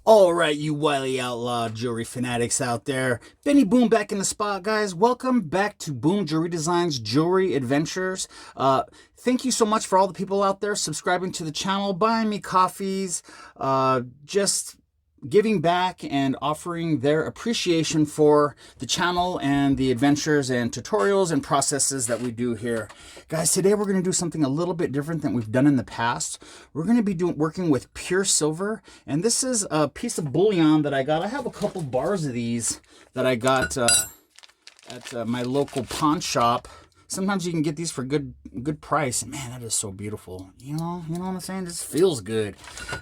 All right, you wily outlaw jewelry fanatics out there. Benny Boom back in the spot, guys. Welcome back to Boom Jewelry Designs Jewelry Adventures. Thank you so much for all the people out there subscribing to the channel, buying me coffees, just giving back and offering their appreciation for the channel and the adventures and tutorials and processes that we do here. Guys, today we're going to do something a little bit different than we've done in the past. We're going to be working with pure silver, and this is a piece of bullion that I got. I have a couple bars of these that I got at my local pawn shop. Sometimes you can get these for good price. And man, that is so beautiful. You know what I'm saying? This feels good.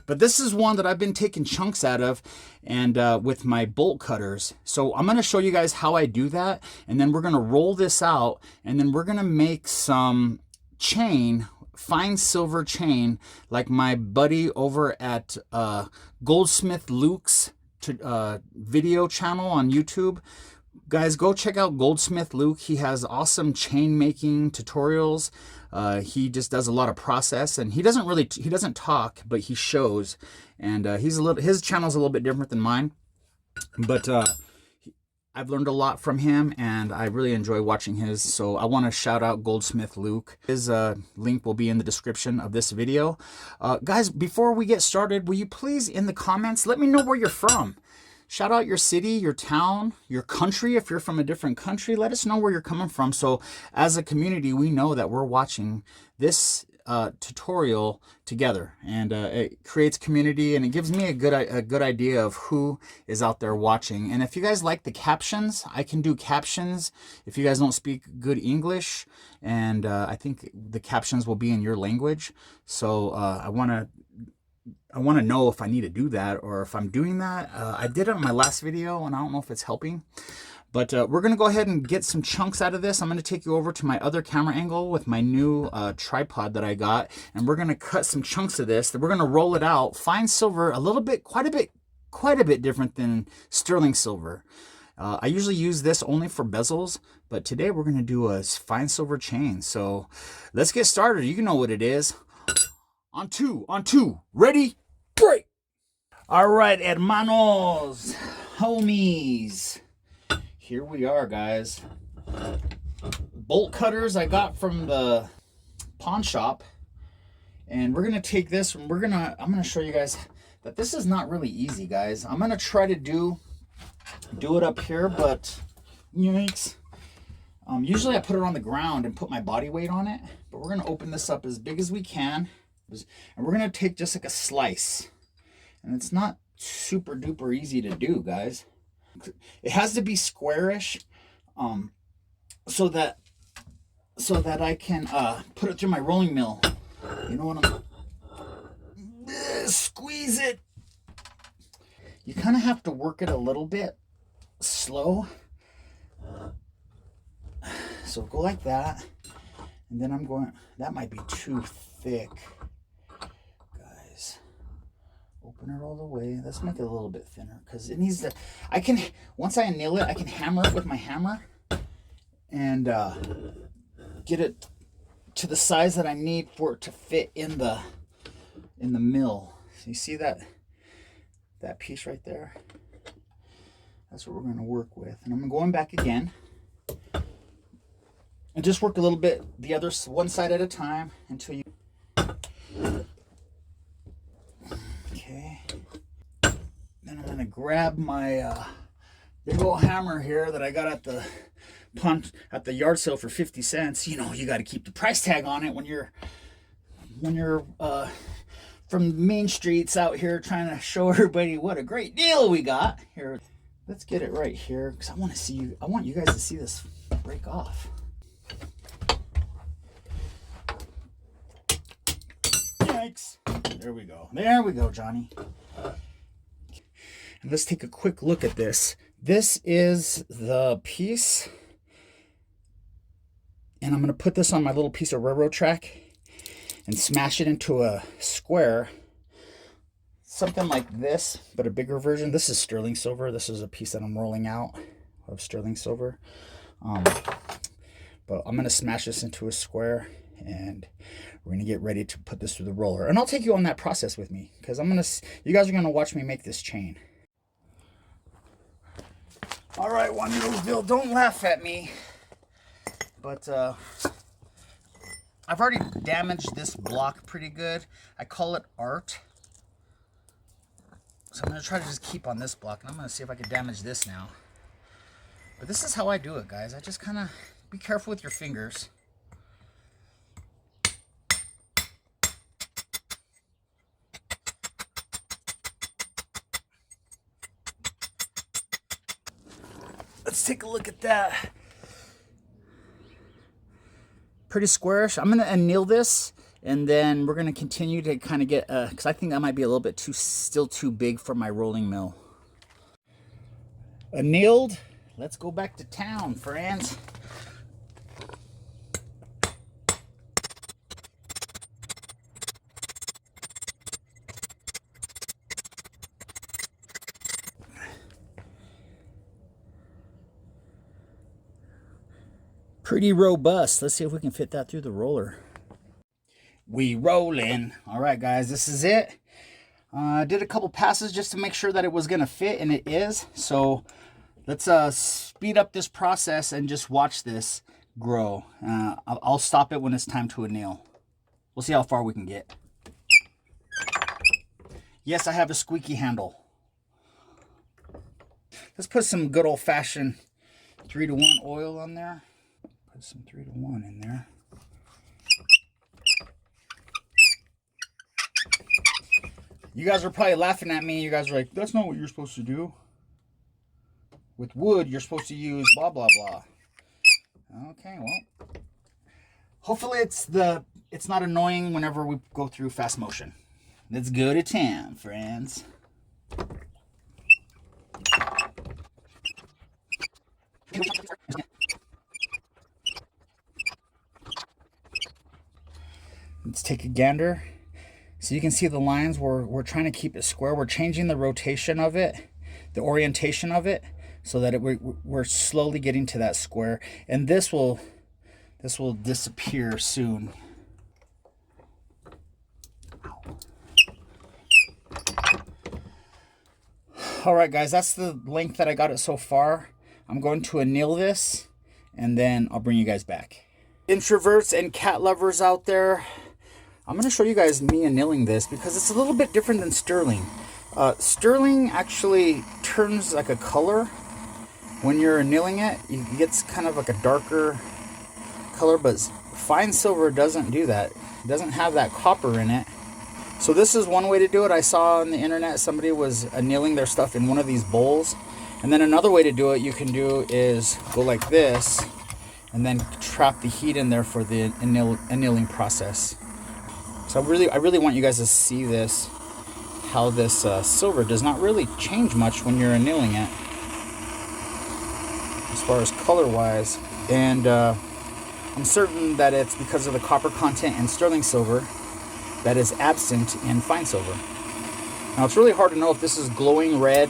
But this is one that I've been taking chunks out of, and with my bolt cutters. So I'm going to show you guys how I do that, and then we're going to roll this out, and then we're going to make some chain, fine silver chain, like my buddy over at Goldsmith Luke's video channel on YouTube. Guys, go check out Goldsmith Luke. He has awesome chain making tutorials. He just does a lot of process, and he doesn't talk, but he shows. And his channel's a little bit different than mine, but I've learned a lot from him, and I really enjoy watching his. So I want to shout out Goldsmith Luke. His link will be in the description of this video. Guys, before we get started, will you please in the comments let me know where you're from? Shout out your city, your town, your country. If you're from a different country, let us know where you're coming from. So as a community, we know that we're watching this tutorial together, and it creates community, and it gives me a good idea of who is out there watching. And if you guys like the captions, I can do captions if you guys don't speak good English, and I think the captions will be in your language. So I want to know if I need to do that or if I'm doing that. I did it on my last video, and I don't know if it's helping. But we're going to go ahead and get some chunks out of this. I'm going to take you over to my other camera angle with my new tripod that I got. And we're going to cut some chunks of this. Then we're going to roll it out. Fine silver, quite a bit different than sterling silver. I usually use this only for bezels, but today we're going to do a fine silver chain. So let's get started. You know what it is. On two, ready, break. All right, hermanos, homies. Here we are, guys. Bolt cutters I got from the pawn shop. And we're going to take this, and I'm going to show you guys that this is not really easy, guys. I'm going to try to do it up here, but yikes. Usually I put it on the ground and put my body weight on it, but we're going to open this up as big as we can. And we're going to take just like a slice. And it's not super duper easy to do, guys. It has to be squarish, so that I can put it through my rolling mill. You know what squeeze it. You kind of have to work it a little bit slow. So go like that. And then that might be too thick. Open it all the way. Let's make it a little bit thinner, because it needs to. Once I anneal it, I can hammer it with my hammer and get it to the size that I need for it to fit in the mill. So you see that piece right there? That's what we're going to work with. And I'm going back again and just work a little bit the other one side at a time until you. Then I'm going to grab my big old hammer here that I got at the yard sale for 50 cents. You know, you got to keep the price tag on it when you're from Main Streets out here trying to show everybody what a great deal we got. Here, let's get it right here, because I want you guys to see this break off. Yikes. There we go, Johnny. And let's take a quick look at this. This is the piece, and I'm going to put this on my little piece of railroad track and smash it into a square, something like this, but a bigger version. This is sterling silver. This is a piece that I'm rolling out of sterling silver, but I'm going to smash this into a square and we're gonna get ready to put this through the roller. And I'll take you on that process with me, because you guys are gonna watch me make this chain. All right, Juanitosville, don't laugh at me, but I've already damaged this block pretty good. I call it art. So I'm gonna try to just keep on this block, and I'm gonna see if I can damage this now. But this is how I do it, guys. I just kind of be careful with your fingers. Let's take a look at that. Pretty squarish. I'm gonna anneal this, and then we're gonna continue to kind of get, because I think that might be a little bit still too big for my rolling mill. Annealed. Let's go back to town, friends. Pretty robust. Let's see if we can fit that through the roller. We rolling. All right, guys, this is it. I did a couple passes just to make sure that it was gonna fit, and it is. So let's speed up this process and just watch this grow. I'll stop it when it's time to anneal. We'll see how far we can get. Yes, I have a squeaky handle. Let's put some good old-fashioned 3-to-1 oil on there. Put some 3-to-1 in there. You guys are probably laughing at me. You guys are like, that's not what you're supposed to do. With wood, you're supposed to use blah, blah, blah. Okay, well. Hopefully it's not annoying whenever we go through fast motion. Let's go to town, friends. Let's take a gander. So you can see the lines. We're trying to keep it square. We're changing the rotation of it, the orientation of it, so that we're slowly getting to that square. And this will disappear soon. All right, guys, that's the length that I got it so far. I'm going to anneal this, and then I'll bring you guys back. Introverts and cat lovers out there, I'm going to show you guys me annealing this because it's a little bit different than sterling. Sterling actually turns like a color when you're annealing it. It gets kind of like a darker color, but fine silver doesn't do that. It doesn't have that copper in it. So this is one way to do it. I saw on the internet somebody was annealing their stuff in one of these bowls. And then another way to do it you can do is go like this and then trap the heat in there for the annealing process. So I really want you guys to see this, how this silver does not really change much when you're annealing it as far as color wise. And I'm certain that it's because of the copper content in sterling silver that is absent in fine silver. Now it's really hard to know if this is glowing red.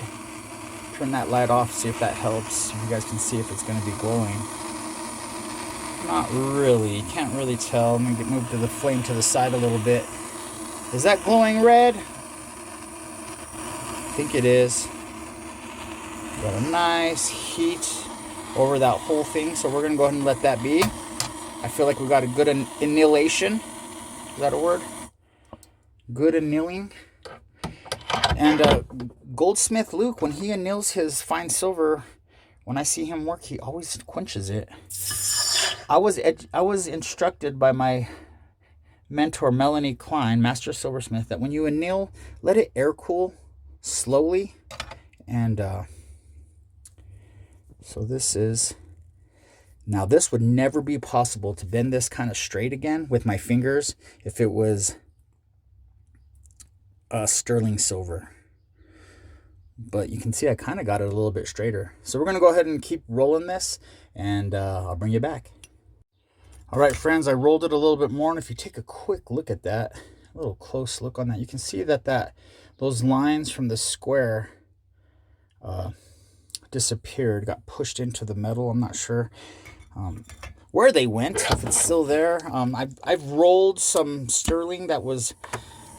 Turn that light off, see if that helps. You guys can see if it's going to be glowing. Not really. You can't really tell. Let me move the flame to the side a little bit. Is that glowing red? I think it is. Got a nice heat over that whole thing, so we're going to go ahead and let that be. I feel like we got a good annihilation. Is that a word? Good annealing. And Goldsmith Luke, when he anneals his fine silver, when I see him work, he always quenches it. I was instructed by my mentor Melanie Klein, master silversmith, that when you anneal, let it air cool slowly. And so this is, now this would never be possible to bend this kind of straight again with my fingers if it was sterling silver. But you can see I kind of got it a little bit straighter. So we're going to go ahead and keep rolling this, and I'll bring you back. All right, friends, I rolled it a little bit more, and if you take a quick look at that, a little close look on that, you can see that those lines from the square disappeared, got pushed into the metal. I'm not sure. where they went, if it's still there. I've rolled some sterling that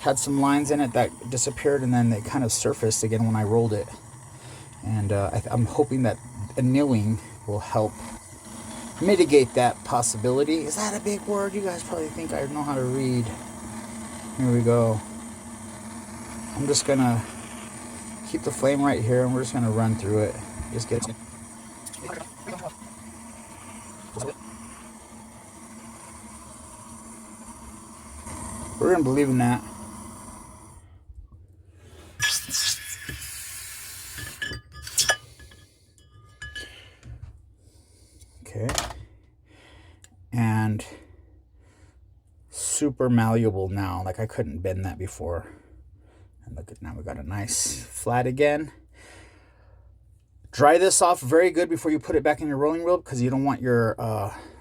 had some lines in it that disappeared, and then they kind of surfaced again when I rolled it. And I'm hoping that annealing will help mitigate that possibility. Is that a big word? You guys probably think I know how to read. Here we go. I'm just gonna keep the flame right here, and we're just gonna run through it. Just get it. We're gonna believe in that. Okay. And super malleable now. Like I couldn't bend that before. And look at now, we got a nice flat again. Dry this off very good before you put it back in your rolling wheel, because you don't want your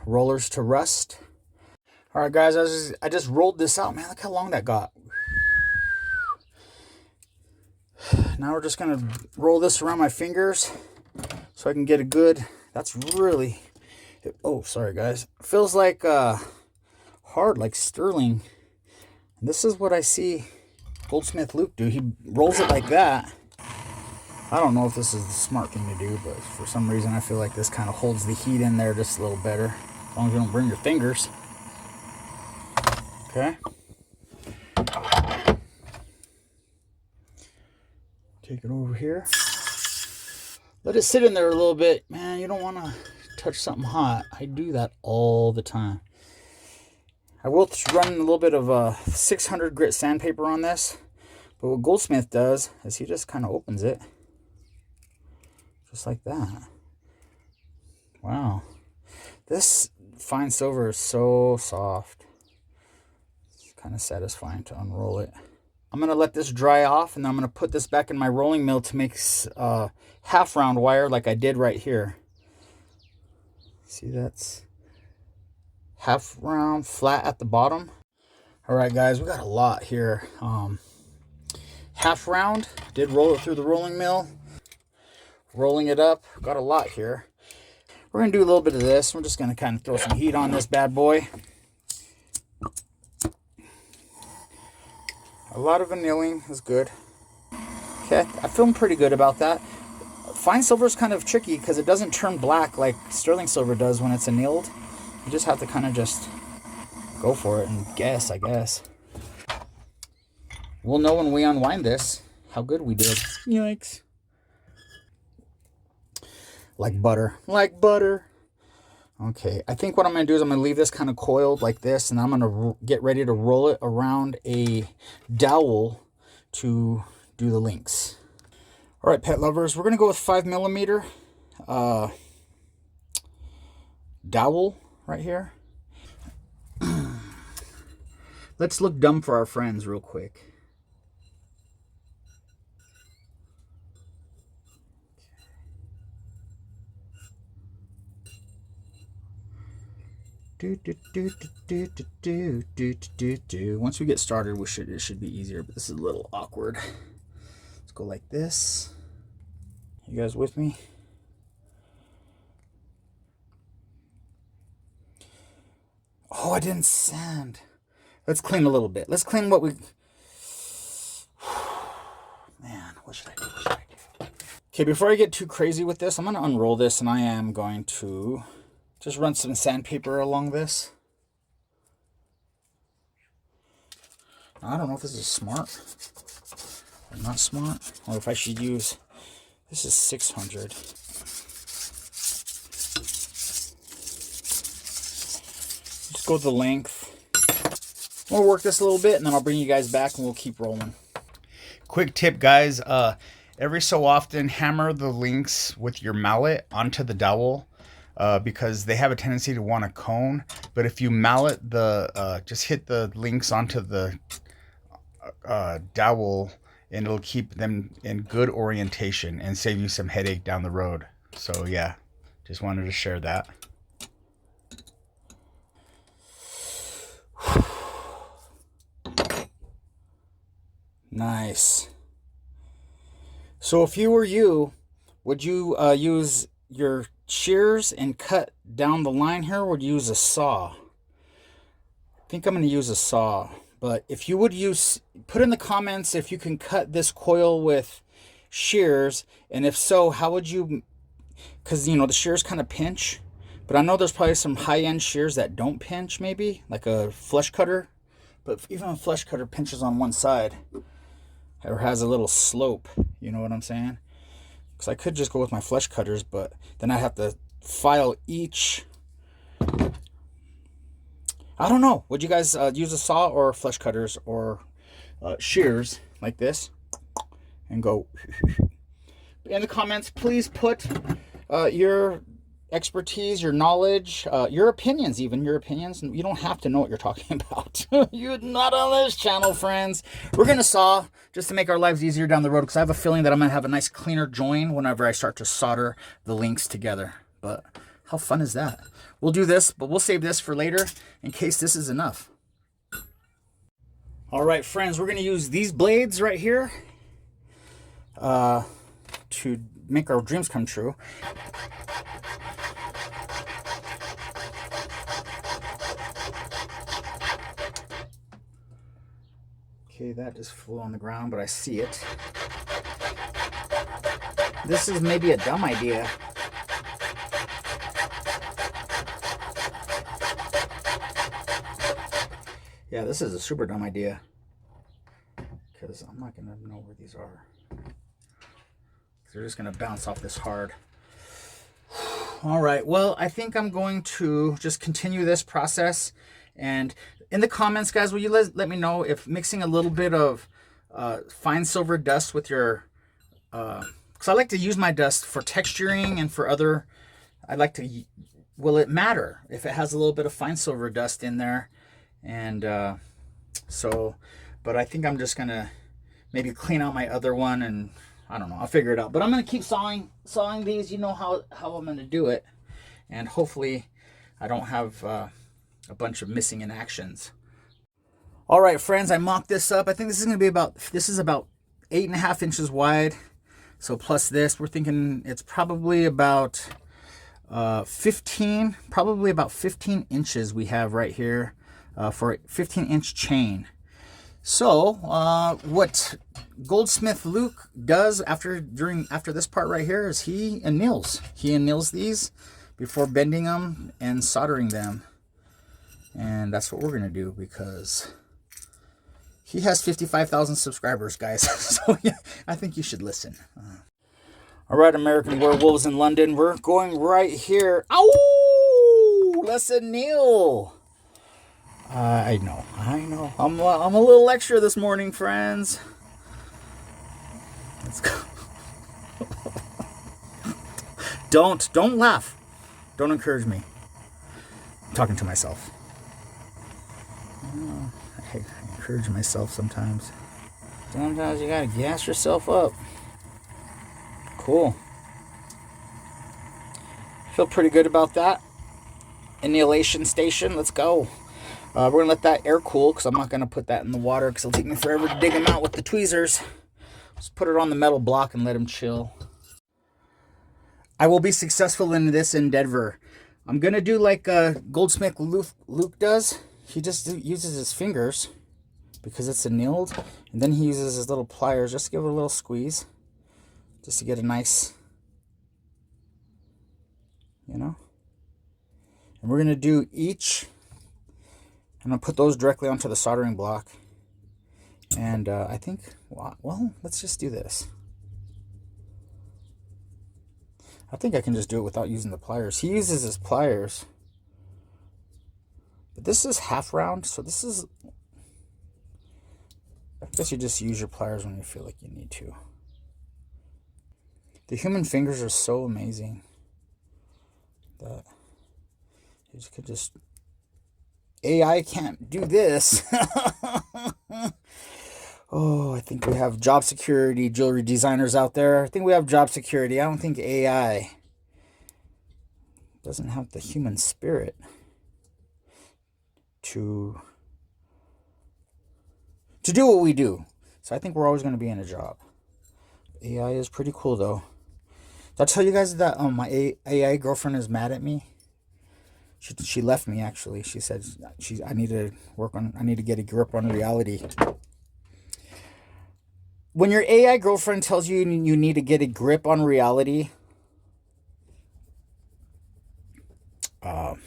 rollers to rust. All right, guys, I just rolled this out. Man, look how long that got. Now we're just gonna roll this around my fingers so I can get a good. That's really. Oh, sorry, guys. It feels like hard, like sterling. And this is what I see Goldsmith Luke do. He rolls it like that. I don't know if this is the smart thing to do, but for some reason I feel like this kind of holds the heat in there just a little better, as long as you don't burn your fingers. Okay. Take it over here. Let it sit in there a little bit. Man, you don't want to touch something hot. I do that all the time. I will run a little bit of 600 grit sandpaper on this, but what Goldsmith does is he just kind of opens it. Just like that. Wow. This fine silver is so soft. It's kind of satisfying to unroll it. I'm going to let this dry off, and then I'm going to put this back in my rolling mill to make half round wire like I did right here. See, that's half round flat at the bottom. All right, guys, we got a lot here. Half round, did roll it through the rolling mill. Rolling it up, got a lot here. We're gonna do a little bit of this. We're just gonna kind of throw some heat on this bad boy. A lot of annealing is good. Okay, I feel pretty good about that. Fine silver is kind of tricky because it doesn't turn black like sterling silver does when it's annealed. You just have to kind of just go for it and guess, I guess. We'll know when we unwind this how good we did. Yikes. Like butter. Like butter. Okay, I think what I'm going to do is I'm going to leave this kind of coiled like this, and I'm going to get ready to roll it around a dowel to do the links. All right, pet lovers, we're going to go with 5mm dowel right here. Let's look dumb for our friends real quick. Once we get started, it should be easier, but this is a little awkward. Let's go like this. You guys with me? Oh, I didn't sand. Let's clean a little bit. Let's clean what we... Man, what should I do? What should I do? Okay, before I get too crazy with this, I'm going to unroll this, and I am going to just run some sandpaper along this. I don't know if this is smart or not smart, or if I should use... This is 600. Just go the length. We'll work this a little bit, and then I'll bring you guys back, and we'll keep rolling. Quick tip, guys. Every so often, hammer the links with your mallet onto the dowel, because they have a tendency to want a cone. But if you mallet just hit the links onto the dowel, and it'll keep them in good orientation and save you some headache down the road. So yeah, just wanted to share that. Nice. So if you were you, would you use your shears and cut down the line here, or would you use a saw? I think I'm going to use a saw. But if you would use, put in the comments if you can cut this coil with shears, and if so, how would you, because you know the shears kind of pinch, but I know there's probably some high-end shears that don't pinch, maybe like a flush cutter, but even a flush cutter pinches on one side or has a little slope, you know what I'm saying? Because I could just go with my flush cutters, but then I have to file each. I don't know. Would you guys use a saw or flush cutters or shears like this and go? In the comments, please put your expertise, your knowledge, your opinions, even your opinions. You don't have to know what you're talking about. You're not on this channel, friends. We're going to saw just to make our lives easier down the road, because I have a feeling that I'm going to have a nice cleaner join whenever I start to solder the links together. But how fun is that? We'll do this, but we'll save this for later in case this is enough. All right, friends, we're going to use these blades right here to make our dreams come true. Okay, that just flew on the ground, but I see it. This is maybe a dumb idea. Yeah, this is a super dumb idea, because I'm not going to know where these are. They're just going to bounce off this hard. All right, well, I think I'm going to just continue this process. And in the comments, guys, will you let me know if mixing a little bit of fine silver dust with your... because I like to use my dust for texturing and for other... I like to... Will it matter if it has a little bit of fine silver dust in there? And so, but I think I'm just gonna maybe clean out my other one, and I don't know, I'll figure it out. But I'm gonna keep sawing these. You know how I'm gonna do it, and hopefully I don't have a bunch of missing in actions. All right, friends, I mocked this up. I think this is gonna be about 8.5 inches wide. So plus this, we're thinking it's probably about 15 inches we have right here. For a 15-inch chain. So what Goldsmith Luke does after this part right here is he anneals these before bending them and soldering them, and that's what we're gonna do because he has 55,000 subscribers, guys. So yeah, I think you should listen. All right, American Werewolves in London, we're going right here. Ow! Let's anneal. I know. I'm a little extra this morning, friends. Let's go. Don't laugh. Don't encourage me. I'm talking to myself. I encourage myself sometimes. Sometimes you gotta gas yourself up. Cool. Feel pretty good about that. Annihilation station. Let's go. We're going to let that air cool because I'm not going to put that in the water because it'll take me forever to dig them out with the tweezers. Just put it on the metal block and let them chill. I will be successful in this endeavor. I'm going to do like Goldsmith Luke does. He just uses his fingers because it's annealed. And then he uses his little pliers just to give it a little squeeze. Just to get a nice, you know. And we're going to do each... I'm going to put those directly onto the soldering block. And I think, well, let's just do this. I think I can just do it without using the pliers. He uses his pliers. But this is half round, so this is... I guess you just use your pliers when you feel like you need to. The human fingers are so amazing that you could just... AI can't do this. Oh, I think we have job security jewelry designers out there. I think we have job security. I don't think AI doesn't have the human spirit to do what we do. So I think we're always going to be in a job. AI is pretty cool, though. Did I tell you guys that my AI girlfriend is mad at me? She left me, actually. She said I need to I need to get a grip on reality. When your AI girlfriend tells you you need to get a grip on reality, you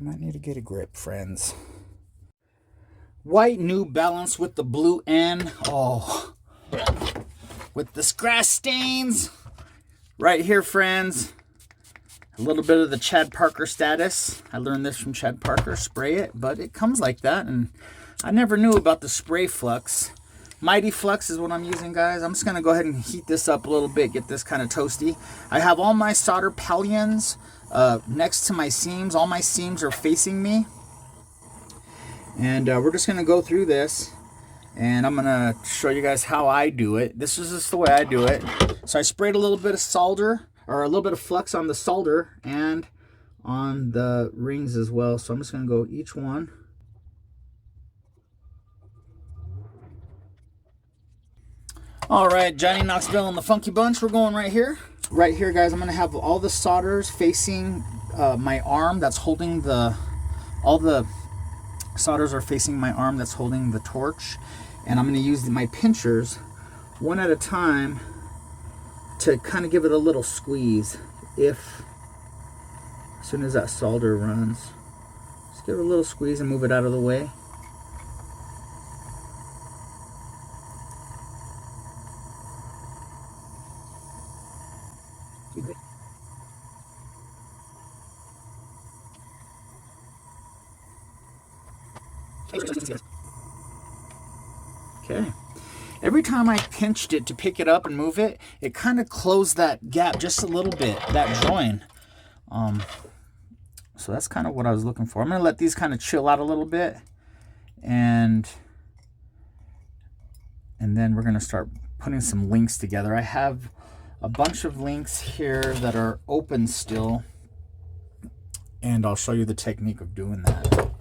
might need to get a grip, friends. White New Balance with the blue N. Oh, with the scratch stains. Right here, friends. A little bit of the Chad Parker status. I learned this from Chad Parker. Spray it, but it comes like that. And I never knew about the spray flux. Mighty Flux is what I'm using, guys. I'm just going to go ahead and heat this up a little bit, get this kind of toasty. I have all my solder pallions next to my seams. All my seams are facing me. And we're just going to go through this. And I'm going to show you guys how I do it. This is just the way I do it. So I sprayed a little bit of solder, or a little bit of flux on the solder and on the rings as well. So I'm just going to go each one. All right, Johnny Knoxville and the Funky Bunch, we're going right here. Right here, guys, I'm going to have all the solders facing my arm that's holding all the solders are facing my arm that's holding the torch. And I'm going to use my pinchers one at a time to kind of give it a little squeeze. As soon as that solder runs, just give it a little squeeze and move it out of the way. Okay. Every time I pinched it to pick it up and move it, it kind of closed that gap just a little bit, that join. So that's kind of what I was looking for. I'm going to let these kind of chill out a little bit. And then we're going to start putting some links together. I have a bunch of links here that are open still. And I'll show you the technique of doing that.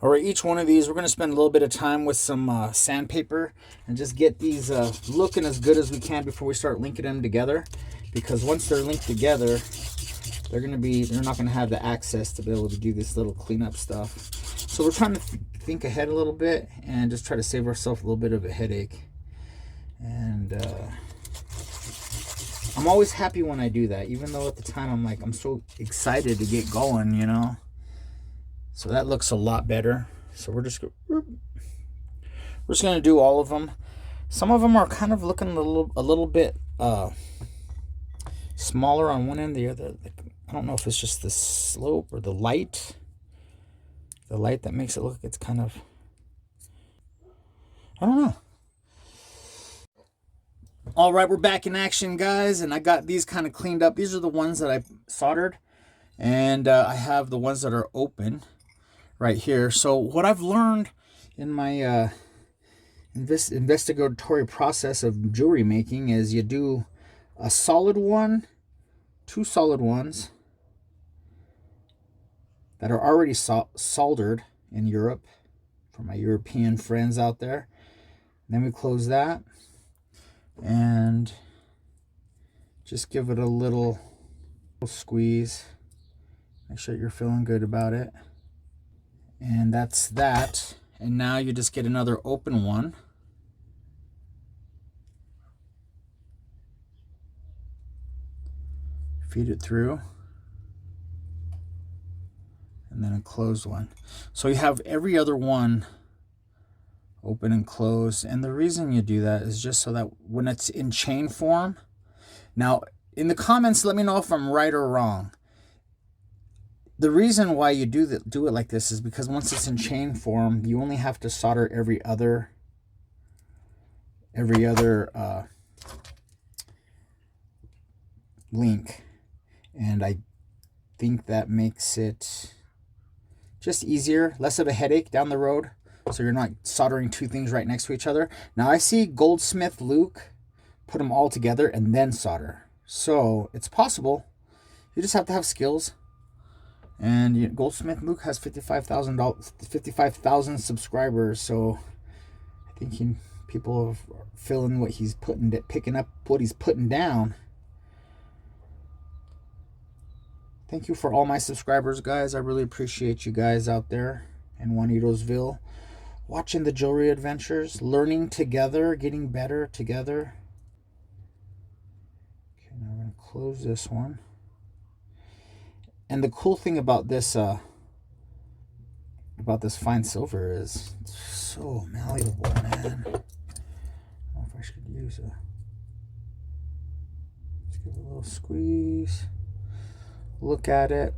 All right, each one of these, we're going to spend a little bit of time with some sandpaper and just get these looking as good as we can before we start linking them together. Because once they're linked together, they're not going to have the access to be able to do this little cleanup stuff. So we're trying to think ahead a little bit and just try to save ourselves a little bit of a headache. And I'm always happy when I do that, even though at the time I'm so excited to get going, you know. So that looks a lot better. So we're just going to do all of them. Some of them are kind of looking a little bit smaller on one end, the other. I don't know if it's just the slope or the light. The light that makes it look like it's kind of, I don't know. All right, we're back in action, guys, and I got these kind of cleaned up. These are the ones that I soldered, and I have the ones that are open right here. So what I've learned in my investigatory process of jewelry making is you do a solid one, two solid ones that are already soldered in Europe for my European friends out there. Then we close that and just give it a little squeeze. Make sure you're feeling good about it. And that's that. And now you just get another open one. Feed it through. And then a closed one. So you have every other one open and closed. And the reason you do that is just so that when it's in chain form. Now, in the comments, let me know if I'm right or wrong. The reason why you do it like this is because once it's in chain form, you only have to solder every other link. And I think that makes it just easier, less of a headache down the road. So you're not soldering two things right next to each other. Now I see Goldsmith Luke put them all together and then solder. So it's possible. You just have to have skills. And Goldsmith Luke has 55,000 subscribers. So I think people are feeling what he's picking up what he's putting down. Thank you for all my subscribers, guys. I really appreciate you guys out there in Juanitosville, watching the jewelry adventures, learning together, getting better together. Okay, now I'm going to close this one. And the cool thing about this fine silver is it's so malleable, man. I don't know if I should use a... Let's give it a little squeeze. Look at it.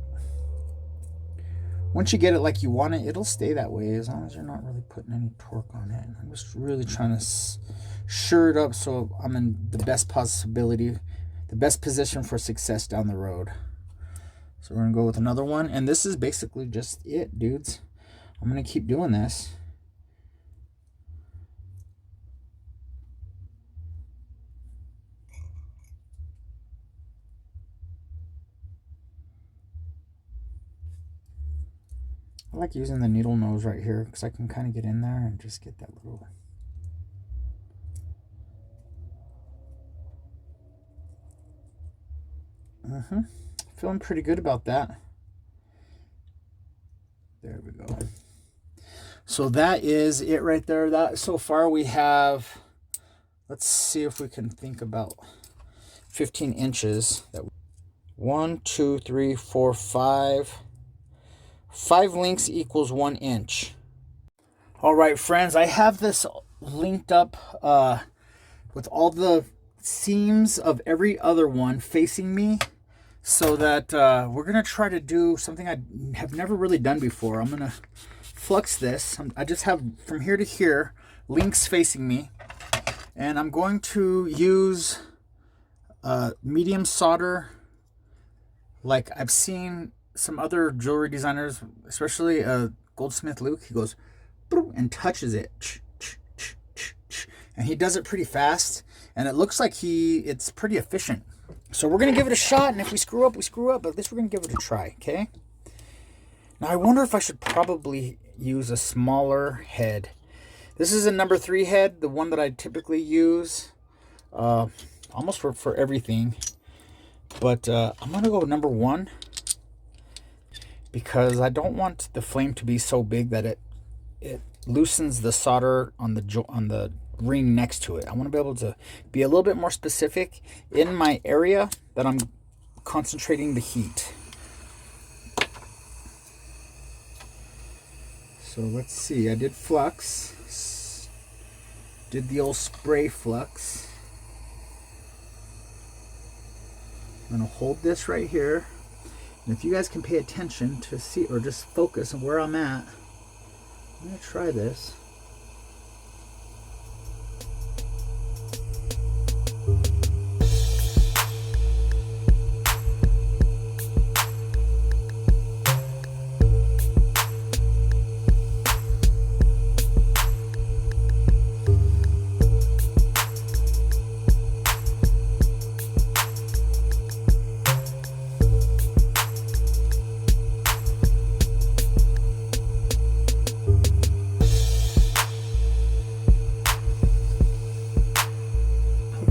Once you get it like you want it, it'll stay that way as long as you're not really putting any torque on it. I'm just really trying to sure it up so I'm in the best possibility, the best position for success down the road. So we're going to go with another one. And this is basically just it, dudes. I'm going to keep doing this. I like using the needle nose right here because I can kind of get in there and just get that little... Feeling pretty good about that. There we go. So that is it right there. That so far we have, let's see if we can think about 15 inches. 1, 2, 3, 4, 5. 5 links equals 1 inch. All right, friends, I have this linked up with all the seams of every other one facing me, so that we're going to try to do something I have never really done before. I'm going to flux this. I just have from here to here links facing me, and I'm going to use medium solder like I've seen some other jewelry designers, especially Goldsmith Luke. He goes and touches it, and he does it pretty fast, and it looks like it's pretty efficient. So we're going to give it a shot, and if we screw up, we screw up, but at least we're going to give it a try, okay? Now I wonder if I should probably use a smaller head. This is a number 3 head, the one that I typically use almost for everything. But I'm going to go with number 1 because I don't want the flame to be so big that it loosens the solder on the ring next to it. I want to be able to be a little bit more specific in my area that I'm concentrating the heat. So let's see, I did flux, did the old spray flux. I'm going to hold this right here, and if you guys can pay attention to see, or just focus on where I'm at, I'm going to try this.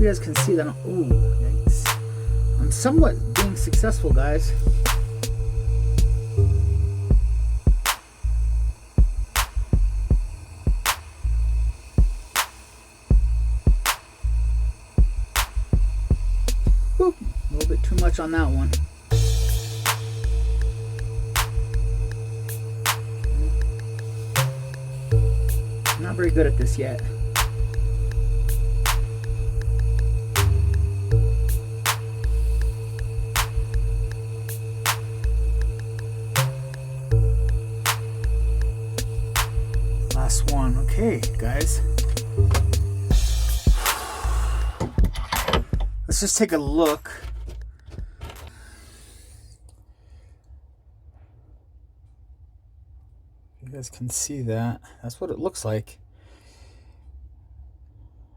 You guys can see that. Ooh, yikes. I'm somewhat being successful, guys. Whew, a little bit too much on that one. I'm not very good at this yet. Last one. Okay, guys. Let's just take a look. You guys can see that. That's what it looks like.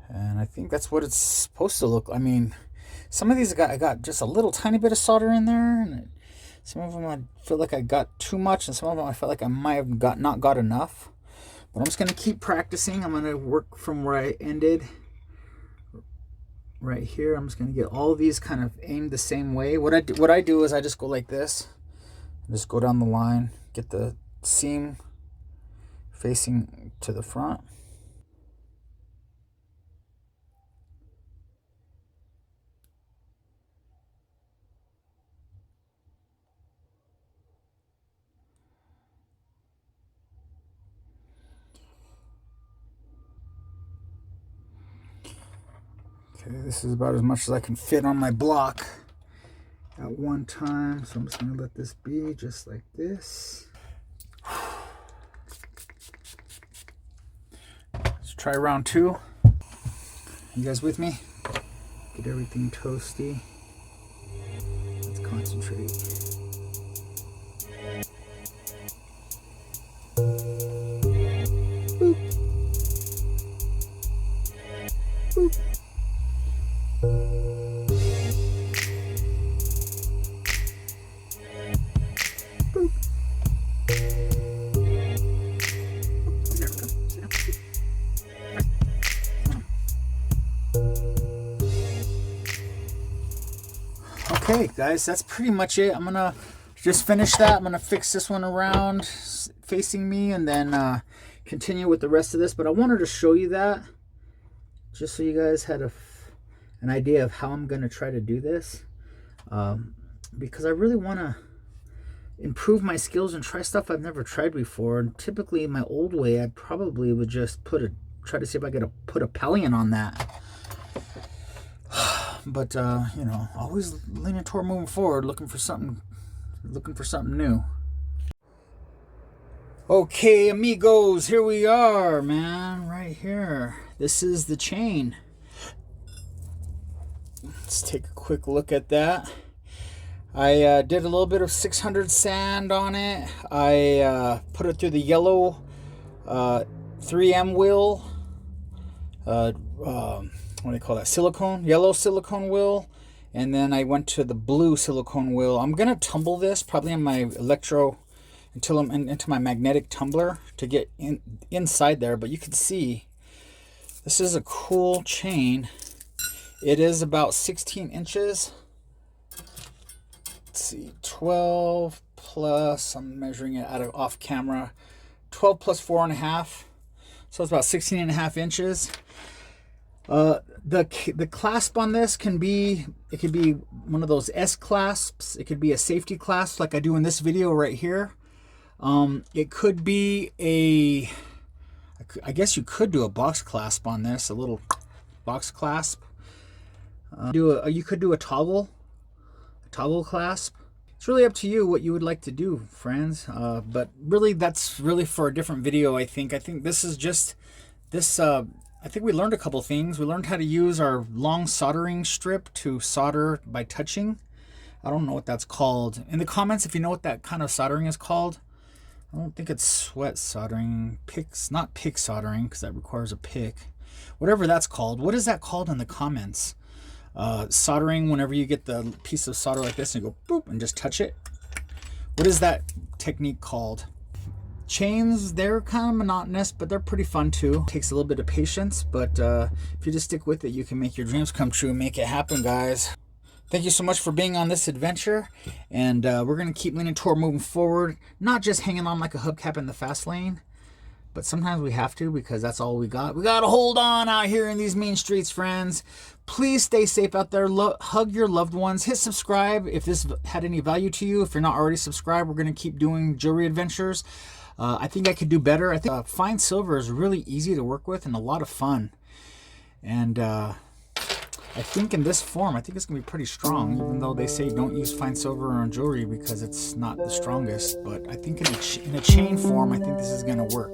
And I think that's what it's supposed to look. I mean, some of these I got just a little tiny bit of solder in there, and some of them I feel like I got too much, and some of them I felt like I might have not got enough. But I'm just going to keep practicing. I'm going to work from where I ended right here. I'm just going to get all of these kind of aimed the same way. What I do is I just go like this. Just go down the line, get the seam facing to the front. Okay, this is about as much as I can fit on my block at one time, so I'm just going to let this be just like this. Let's try round 2. You guys with me? Get everything toasty. Let's concentrate. Boop. Boop. Okay guys, that's pretty much it. I'm gonna just finish that. I'm gonna fix this one around facing me and then continue with the rest of this, but I wanted to show you that just so you guys had an idea of how I'm gonna try to do this, because I really want to improve my skills and try stuff I've never tried before. And typically my old way, I probably would just try to see if I could put a Bullion on that. But you know, always leaning toward moving forward, looking for something new. Okay, amigos, here we are, man, right here. This is the chain. Let's take a quick look at that. I did a little bit of 600 sand on it. I put it through the yellow 3M wheel. What do they call that? Silicone, yellow silicone wheel. And then I went to the blue silicone wheel. I'm gonna tumble this probably on my electro until I'm into my magnetic tumbler to get inside there. But you can see this is a cool chain. It is about 16 inches. Let's see, 12 plus, I'm measuring it off camera, 12 plus 4.5, so it's about 16.5 inches. The clasp on this could be one of those S clasps. It could be a safety clasp like I do in this video right here. It could be I guess you could do a box clasp on this, a little box clasp. You could do a toggle clasp. It's really up to you what you would like to do, friends. But really, that's really for a different video. I think this is just this. I think we learned a couple things. We learned how to use our long soldering strip to solder by touching. I don't know what that's called. In the comments, if you know what that kind of soldering is called. I don't think it's sweat soldering. Not pick soldering, because that requires a pick. Whatever that's called. What is that called in the comments? Soldering, whenever you get the piece of solder like this and you go boop and just touch it. What is that technique called? Chains, they're kind of monotonous, but they're pretty fun too. Takes a little bit of patience, but if you just stick with it, you can make your dreams come true and make it happen, guys. Thank you so much for being on this adventure, and we're going to keep leaning toward moving forward, not just hanging on like a hubcap in the fast lane, but sometimes we have to, because that's all we got. We got to hold on out here in these mean streets, friends. Please stay safe out there. Hug your loved ones. Hit subscribe if this had any value to you. If you're not already subscribed, we're going to keep doing jewelry adventures. I think I could do better. I think fine silver is really easy to work with and a lot of fun. And I think in this form, I think it's going to be pretty strong, even though they say don't use fine silver on jewelry because it's not the strongest. But I think in a chain form, I think this is going to work.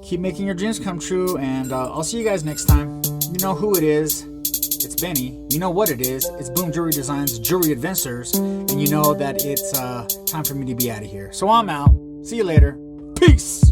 Keep making your dreams come true, and I'll see you guys next time. You know who it is. It's Benny. You know what it is. It's Boom Jewelry Designs, Jewelry Adventures, and you know that it's time for me to be out of here. So I'm out. See you later. Peace.